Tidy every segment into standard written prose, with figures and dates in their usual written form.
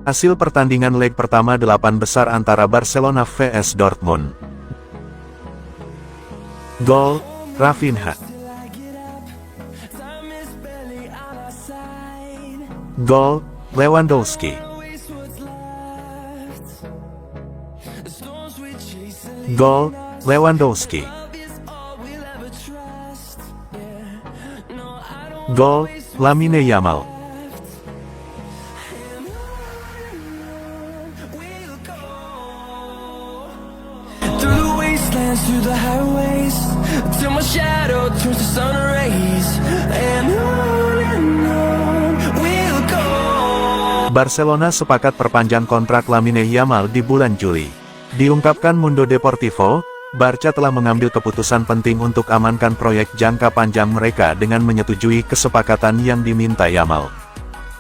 Hasil pertandingan leg pertama 8 besar antara Barcelona vs Dortmund. Gol, Rafinha. Gol, Lewandowski. Gol, Lewandowski. Gol, Lamine Yamal. Through the highways, till my shadow turns to sun rays, and on we'll go. Barcelona sepakat perpanjang kontrak Lamine Yamal di bulan Juli. Diungkapkan Mundo Deportivo, Barca telah mengambil keputusan penting untuk amankan proyek jangka panjang mereka dengan menyetujui kesepakatan yang diminta Yamal.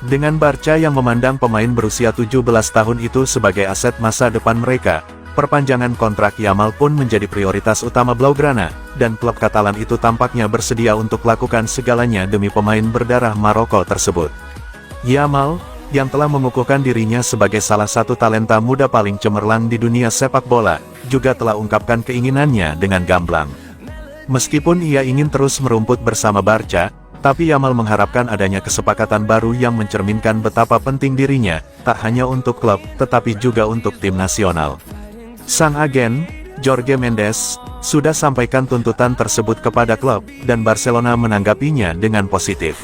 Dengan Barca yang memandang pemain berusia 17 tahun itu sebagai aset masa depan mereka, perpanjangan kontrak Yamal pun menjadi prioritas utama Blaugrana, dan klub Katalan itu tampaknya bersedia untuk lakukan segalanya demi pemain berdarah Maroko tersebut. Yamal, yang telah mengukuhkan dirinya sebagai salah satu talenta muda paling cemerlang di dunia sepak bola, juga telah ungkapkan keinginannya dengan gamblang. Meskipun ia ingin terus merumput bersama Barca, tapi Yamal mengharapkan adanya kesepakatan baru yang mencerminkan betapa penting dirinya, tak hanya untuk klub, tetapi juga untuk tim nasional. Sang agen, Jorge Mendes, sudah sampaikan tuntutan tersebut kepada klub, dan Barcelona menanggapinya dengan positif.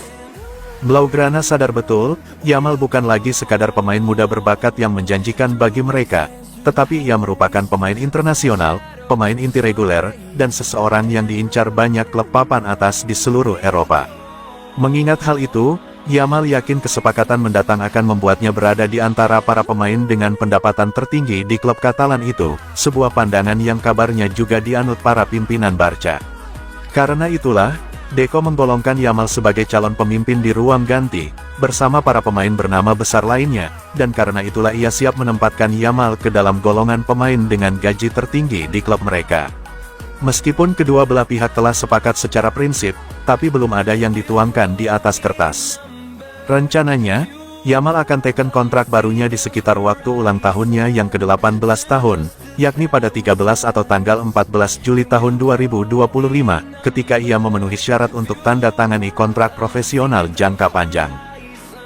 Blaugrana sadar betul, Yamal bukan lagi sekadar pemain muda berbakat yang menjanjikan bagi mereka, tetapi ia merupakan pemain internasional, pemain inti reguler, dan seseorang yang diincar banyak klub papan atas di seluruh Eropa. Mengingat hal itu, Yamal yakin kesepakatan mendatang akan membuatnya berada di antara para pemain dengan pendapatan tertinggi di klub Katalan itu, sebuah pandangan yang kabarnya juga dianut para pimpinan Barca. Karena itulah, Deco menggolongkan Yamal sebagai calon pemimpin di ruang ganti, bersama para pemain bernama besar lainnya, dan karena itulah ia siap menempatkan Yamal ke dalam golongan pemain dengan gaji tertinggi di klub mereka. Meskipun kedua belah pihak telah sepakat secara prinsip, tapi belum ada yang dituangkan di atas kertas. Rencananya, Yamal akan teken kontrak barunya di sekitar waktu ulang tahunnya yang ke-18 tahun, yakni pada 13 atau tanggal 14 Juli tahun 2025, ketika ia memenuhi syarat untuk tanda tangani kontrak profesional jangka panjang.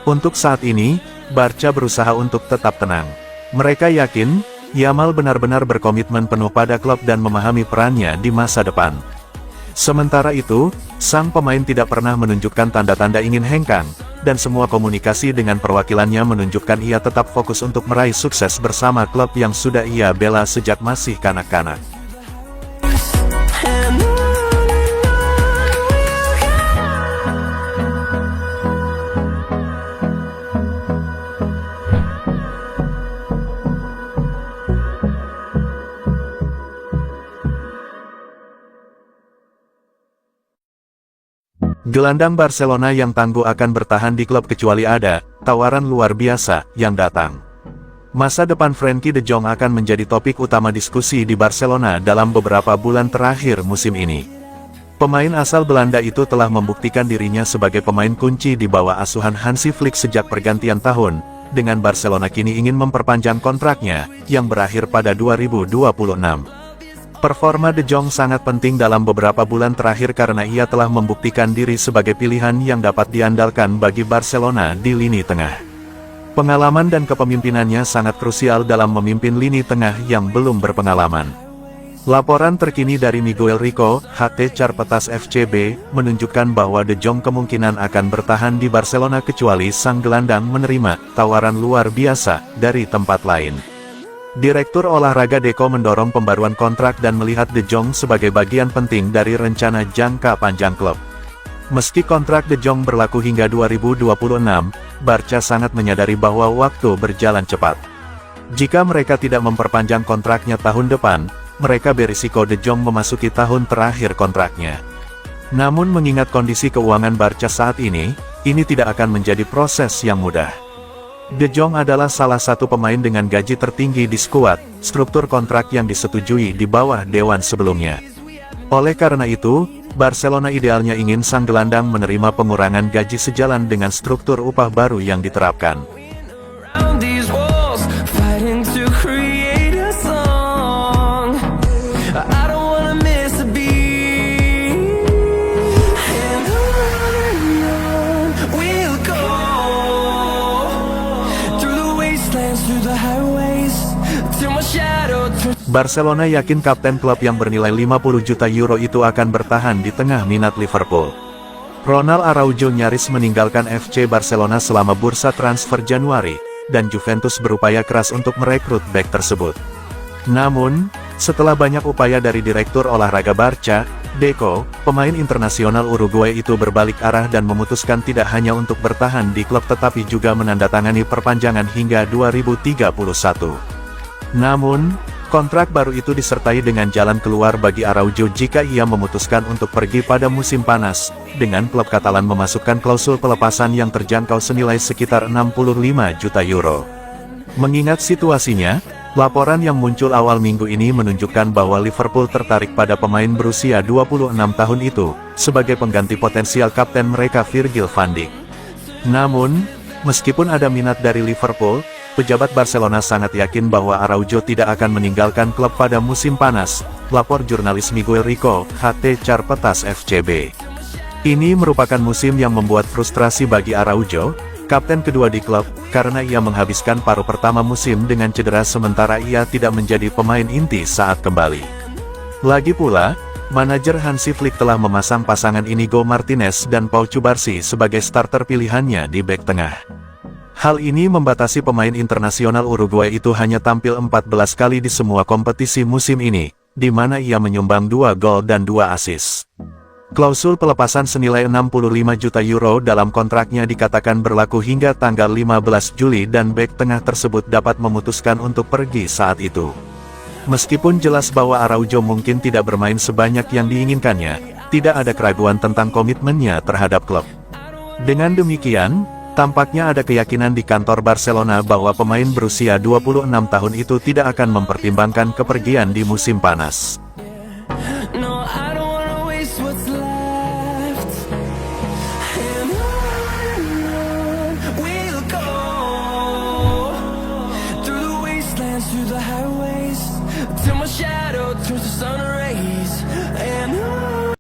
Untuk saat ini, Barca berusaha untuk tetap tenang. Mereka yakin, Yamal benar-benar berkomitmen penuh pada klub dan memahami perannya di masa depan. Sementara itu, sang pemain tidak pernah menunjukkan tanda-tanda ingin hengkang, dan semua komunikasi dengan perwakilannya menunjukkan ia tetap fokus untuk meraih sukses bersama klub yang sudah ia bela sejak masih kanak-kanak. Gelandang Barcelona yang tangguh akan bertahan di klub kecuali ada tawaran luar biasa yang datang. Masa depan Frenkie de Jong akan menjadi topik utama diskusi di Barcelona dalam beberapa bulan terakhir musim ini. Pemain asal Belanda itu telah membuktikan dirinya sebagai pemain kunci di bawah asuhan Hansi Flick sejak pergantian tahun, dengan Barcelona kini ingin memperpanjang kontraknya, yang berakhir pada 2026. Performa De Jong sangat penting dalam beberapa bulan terakhir karena ia telah membuktikan diri sebagai pilihan yang dapat diandalkan bagi Barcelona di lini tengah. Pengalaman dan kepemimpinannya sangat krusial dalam memimpin lini tengah yang belum berpengalaman. Laporan terkini dari Miguel Rico, HT Carpetas FCB, menunjukkan bahwa De Jong kemungkinan akan bertahan di Barcelona kecuali sang gelandang menerima tawaran luar biasa dari tempat lain. Direktur olahraga Deco mendorong pembaruan kontrak dan melihat De Jong sebagai bagian penting dari rencana jangka panjang klub. Meski kontrak De Jong berlaku hingga 2026, Barca sangat menyadari bahwa waktu berjalan cepat. Jika mereka tidak memperpanjang kontraknya tahun depan, mereka berisiko De Jong memasuki tahun terakhir kontraknya. Namun mengingat kondisi keuangan Barca saat ini tidak akan menjadi proses yang mudah. De Jong adalah salah satu pemain dengan gaji tertinggi di skuad, struktur kontrak yang disetujui di bawah dewan sebelumnya. Oleh karena itu, Barcelona idealnya ingin sang gelandang menerima pengurangan gaji sejalan dengan struktur upah baru yang diterapkan. Barcelona yakin kapten klub yang bernilai 50 juta euro itu akan bertahan di tengah minat Liverpool. Ronald Araujo nyaris meninggalkan FC Barcelona selama bursa transfer Januari, dan Juventus berupaya keras untuk merekrut bek tersebut. Namun, setelah banyak upaya dari Direktur Olahraga Barca, Deco, pemain internasional Uruguay itu berbalik arah dan memutuskan tidak hanya untuk bertahan di klub tetapi juga menandatangani perpanjangan hingga 2031. Namun, kontrak baru itu disertai dengan jalan keluar bagi Araujo jika ia memutuskan untuk pergi pada musim panas, dengan klub Katalan memasukkan klausul pelepasan yang terjangkau senilai sekitar 65 juta euro. Mengingat situasinya, laporan yang muncul awal minggu ini menunjukkan bahwa Liverpool tertarik pada pemain berusia 26 tahun itu, sebagai pengganti potensial kapten mereka Virgil van Dijk. Namun, meskipun ada minat dari Liverpool, pejabat Barcelona sangat yakin bahwa Araujo tidak akan meninggalkan klub pada musim panas, lapor jurnalis Miguel Rico, HT Carpetas FCB. Ini merupakan musim yang membuat frustrasi bagi Araujo, kapten kedua di klub, karena ia menghabiskan paruh pertama musim dengan cedera sementara ia tidak menjadi pemain inti saat kembali. Lagi pula, manajer Hansi Flick telah memasang pasangan Inigo Martinez dan Pau Cubarsí sebagai starter pilihannya di bek tengah. Hal ini membatasi pemain internasional Uruguay itu hanya tampil 14 kali di semua kompetisi musim ini, di mana ia menyumbang 2 gol dan 2 assist. Klausul pelepasan senilai 65 juta euro dalam kontraknya dikatakan berlaku hingga tanggal 15 Juli dan bek tengah tersebut dapat memutuskan untuk pergi saat itu. Meskipun jelas bahwa Araujo mungkin tidak bermain sebanyak yang diinginkannya, tidak ada keraguan tentang komitmennya terhadap klub. Dengan demikian, tampaknya ada keyakinan di kantor Barcelona bahwa pemain berusia 26 tahun itu tidak akan mempertimbangkan kepergian di musim panas.